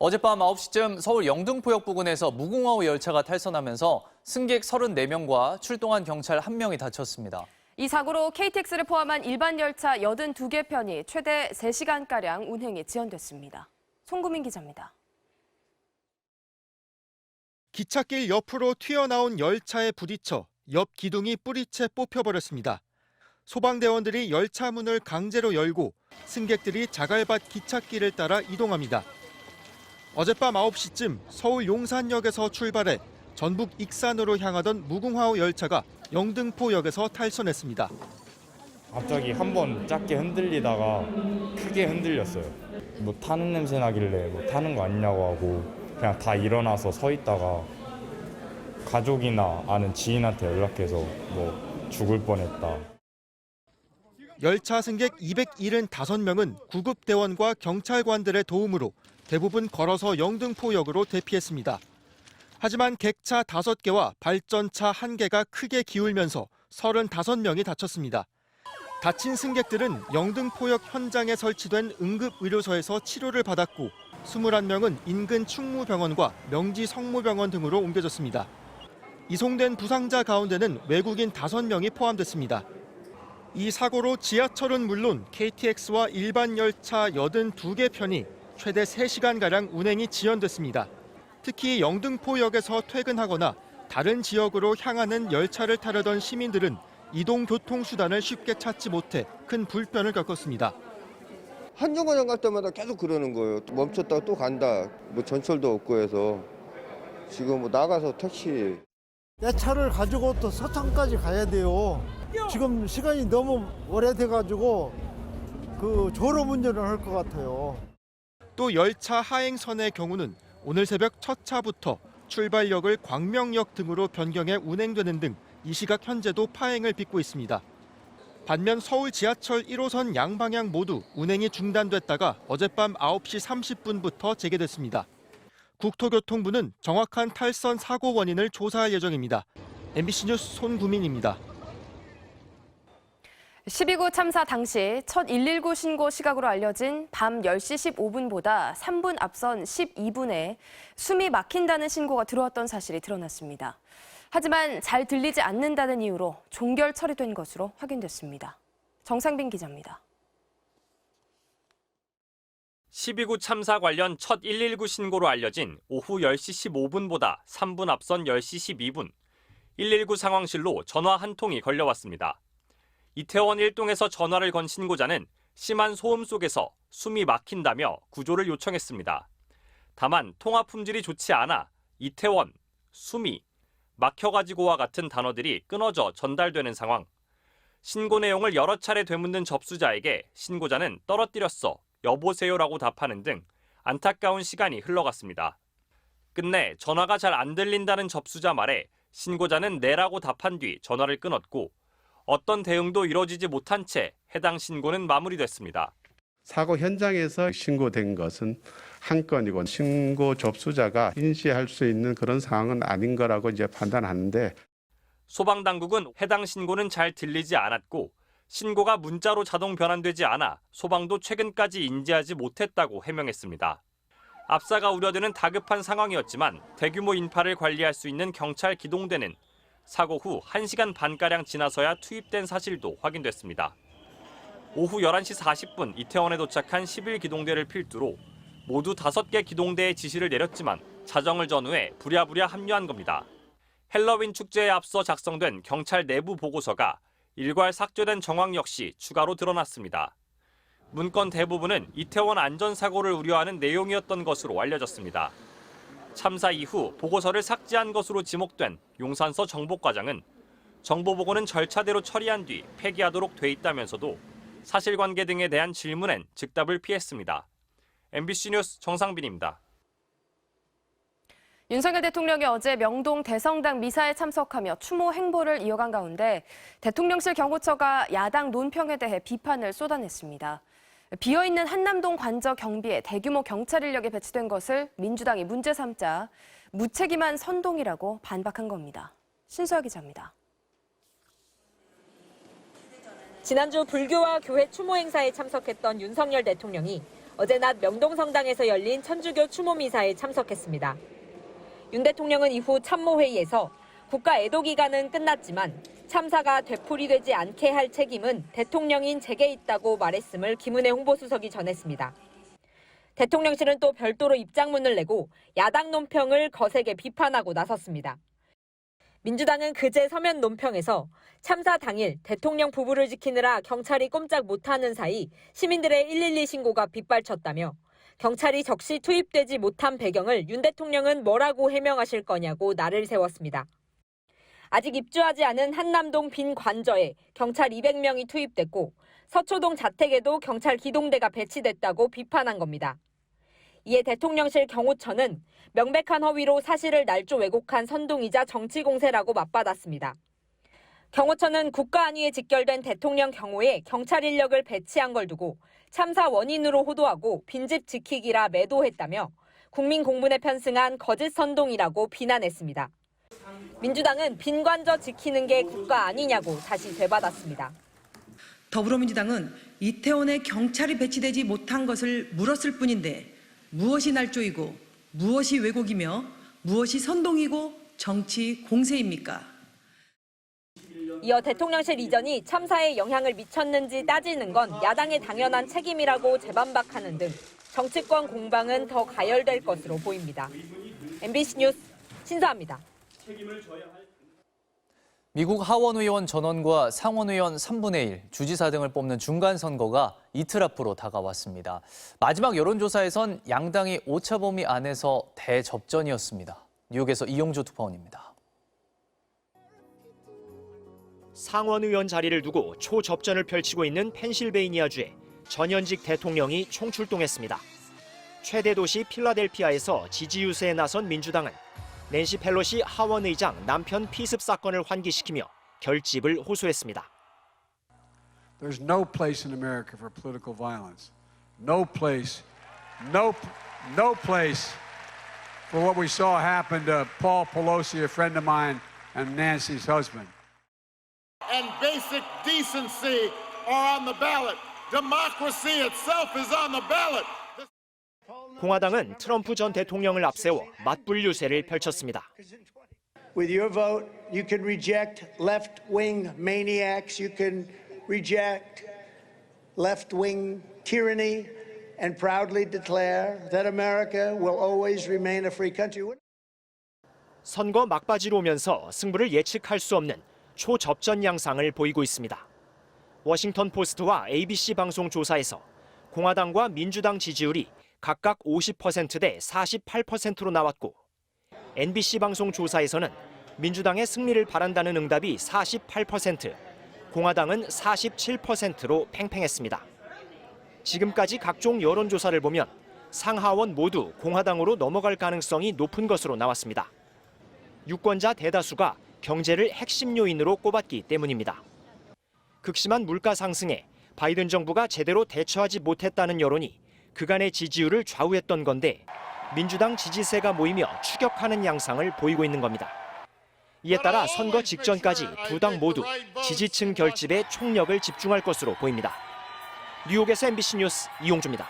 어젯밤 9시쯤 서울 영등포역 부근에서 무궁화호 열차가 탈선하면서 승객 34명과 출동한 경찰 1명이 다쳤습니다. 이 사고로 KTX를 포함한 일반 열차 82개 편이 최대 3시간가량 운행이 지연됐습니다. 송구민 기자입니다. 기찻길 옆으로 튀어나온 열차에 부딪혀 옆 기둥이 뿌리채 뽑혀버렸습니다. 소방대원들이 열차 문을 강제로 열고 승객들이 자갈밭 기찻길을 따라 이동합니다. 어젯밤 9시쯤 서울 용산역에서 출발해 전북 익산으로 향하던 무궁화호 열차가 영등포역에서 탈선했습니다. 갑자기 한번 작게 흔들리다가 크게 흔들렸어요. 뭐 타는 냄새 나길래 뭐 타는 거 아니냐고 하고 그냥 다 일어나서 서 있다가 가족이나 아는 지인한테 연락해서 뭐 죽을 뻔했다. 열차 승객 275명은 구급대원과 경찰관들의 도움으로 대부분 걸어서 영등포역으로 대피했습니다. 하지만 객차 5개와 발전차 1개가 크게 기울면서 35명이 다쳤습니다. 다친 승객들은 영등포역 현장에 설치된 응급의료소에서 치료를 받았고 21명은 인근 충무병원과 명지 성모병원 등으로 옮겨졌습니다. 이송된 부상자 가운데는 외국인 5명이 포함됐습니다. 이 사고로 지하철은 물론 KTX와 일반 열차 82개 편이 최대 3시간가량 운행이 지연됐습니다. 특히 영등포역에서 퇴근하거나 다른 지역으로 향하는 열차를 타려던 시민들은 이동교통수단을 쉽게 찾지 못해 큰 불편을 겪었습니다. 한정거장 갈 때마다 계속 그러는 거예요. 멈췄다가 또 간다. 뭐 전철도 없고 해서 지금 뭐 나가서 택시. 내 차를 가지고 또 서창까지 가야 돼요. 지금 시간이 너무 오래돼가지고 졸음 운전을 할 것 같아요. 또 열차 하행선의 경우는 오늘 새벽 첫 차부터 출발역을 광명역 등으로 변경해 운행되는 등 이 시각 현재도 파행을 빚고 있습니다. 반면 서울 지하철 1호선 양방향 모두 운행이 중단됐다가 어젯밤 9시 30분부터 재개됐습니다. 국토교통부는 정확한 탈선 사고 원인을 조사할 예정입니다. MBC 뉴스 손구민입니다. 12구 참사 당시 첫 119 신고 시각으로 알려진 밤 10시 15분보다 3분 앞선 12분에 숨이 막힌다는 신고가 들어왔던 사실이 드러났습니다. 하지만 잘 들리지 않는다는 이유로 종결 처리된 것으로 확인됐습니다. 정상빈 기자입니다. 12구 참사 관련 첫 119 신고로 알려진 오후 10시 15분보다 3분 앞선 10시 12분, 119 상황실로 전화 한 통이 걸려왔습니다. 이태원 1동에서 전화를 건 신고자는 심한 소음 속에서 숨이 막힌다며 구조를 요청했습니다. 다만 통화 품질이 좋지 않아 이태원, 숨이, 막혀가지고와 같은 단어들이 끊어져 전달되는 상황. 신고 내용을 여러 차례 되묻는 접수자에게 신고자는 떨어뜨렸어, 여보세요라고 답하는 등 안타까운 시간이 흘러갔습니다. 끝내 전화가 잘 안 들린다는 접수자 말에 신고자는 네라고 답한 뒤 전화를 끊었고 어떤 대응도 이뤄지지 못한 채 해당 신고는 마무리됐습니다. 사고 현장에서 신고된 것은 한 건이고 신고 접수자가 인지할 수 있는 그런 상황은 아닌 거라고 이제 판단하는데 소방당국은 해당 신고는 잘 들리지 않았고 신고가 문자로 자동 변환되지 않아 소방도 최근까지 인지하지 못했다고 해명했습니다. 압사가 우려되는 다급한 상황이었지만 대규모 인파를 관리할 수 있는 경찰 기동대는 사고 후 1시간 반가량 지나서야 투입된 사실도 확인됐습니다. 오후 11시 40분 이태원에 도착한 11기동대를 필두로 모두 5개 기동대의 지시를 내렸지만 자정을 전후해 부랴부랴 합류한 겁니다. 헬로윈 축제에 앞서 작성된 경찰 내부 보고서가 일괄 삭제된 정황 역시 추가로 드러났습니다. 문건 대부분은 이태원 안전사고를 우려하는 내용이었던 것으로 알려졌습니다. 참사 이후 보고서를 삭제한 것으로 지목된 용산서 정보과장은 정보보고는 절차대로 처리한 뒤 폐기하도록 돼 있다면서도 사실관계 등에 대한 질문엔 즉답을 피했습니다. MBC 뉴스 정상빈입니다. 윤석열 대통령이 어제 명동 대성당 미사에 참석하며 추모 행보를 이어간 가운데 대통령실 경호처가 야당 논평에 대해 비판을 쏟아냈습니다. 비어있는 한남동 관저 경비에 대규모 경찰 인력이 배치된 것을 민주당이 문제 삼자 무책임한 선동이라고 반박한 겁니다. 신수아 기자입니다. 지난주 불교와 교회 추모 행사에 참석했던 윤석열 대통령이 어제 낮 명동성당에서 열린 천주교 추모 미사에 참석했습니다. 윤 대통령은 이후 참모회의에서 국가 애도 기간은 끝났지만 참사가 되풀이되지 않게 할 책임은 대통령인 제게 있다고 말했음을 김은혜 홍보수석이 전했습니다. 대통령실은 또 별도로 입장문을 내고 야당 논평을 거세게 비판하고 나섰습니다. 민주당은 그제 서면 논평에서 참사 당일 대통령 부부를 지키느라 경찰이 꼼짝 못하는 사이 시민들의 112 신고가 빗발쳤다며 경찰이 적시 투입되지 못한 배경을 윤 대통령은 뭐라고 해명하실 거냐고 날을 세웠습니다. 아직 입주하지 않은 한남동 빈 관저에 경찰 200명이 투입됐고 서초동 자택에도 경찰 기동대가 배치됐다고 비판한 겁니다. 이에 대통령실 경호처는 명백한 허위로 사실을 날조 왜곡한 선동이자 정치 공세라고 맞받았습니다. 경호처는 국가 안위에 직결된 대통령 경호에 경찰 인력을 배치한 걸 두고 참사 원인으로 호도하고 빈집 지키기라 매도했다며 국민 공분에 편승한 거짓 선동이라고 비난했습니다. 민주당은 빈 관저 지키는 게 국가 아니냐고 다시 되받았습니다. 더불어민주당은 이태원에 경찰이 배치되지 못한 것을 물었을 뿐인데 무엇이 날조이고 무엇이 왜곡이며 무엇이 선동이고 정치 공세입니까? 이어 대통령실 이전이 참사에 영향을 미쳤는지 따지는 건 야당의 당연한 책임이라고 재반박하는 등 정치권 공방은 더 가열될 것으로 보입니다. MBC 뉴스 신서아입니다. 미국 하원 의원 전원과 상원 의원 3분의 1, 주지사 등을 뽑는 중간선거가 이틀 앞으로 다가왔습니다. 마지막 여론조사에선 양당이 오차범위 안에서 대접전이었습니다. 뉴욕에서 이용주 특파원입니다. 상원 의원 자리를 두고 초접전을 펼치고 있는 펜실베이니아주에 전현직 대통령이 총출동했습니다. 최대 도시 필라델피아에서 지지 유세에 나선 민주당은 낸시 펠로시 하원 의장 남편 피습 사건을 환기시키며 결집을 호소했습니다. There's no place in America for political violence. No place for what we saw happen to Paul Pelosi, a friend of mine, and Nancy's husband. And basic decency are on the ballot. Democracy itself is on the ballot. 공화당은 트럼프 전 대통령을 앞세워 맞불 유세를 펼쳤습니다. With your vote, you can reject left-wing maniacs, you can reject left-wing tyranny and proudly declare that America will always remain a free country. 선거 막바지로 오면서 승부를 예측할 수 없는 초접전 양상을 보이고 있습니다. 워싱턴 포스트와 ABC 방송 조사에서 공화당과 민주당 지지율이 각각 50%대 48%로 나왔고 NBC 방송 조사에서는 민주당의 승리를 바란다는 응답이 48%, 공화당은 47%로 팽팽했습니다. 지금까지 각종 여론조사를 보면 상하원 모두 공화당으로 넘어갈 가능성이 높은 것으로 나왔습니다. 유권자 대다수가 경제를 핵심 요인으로 꼽았기 때문입니다. 극심한 물가 상승에 바이든 정부가 제대로 대처하지 못했다는 여론이 그간의 지지율을 좌우했던 건데 민주당 지지세가 모이며 추격하는 양상을 보이고 있는 겁니다. 이에 따라 선거 직전까지 두 당 모두 지지층 결집에 총력을 집중할 것으로 보입니다. 뉴욕에서 MBC 뉴스 이용주입니다.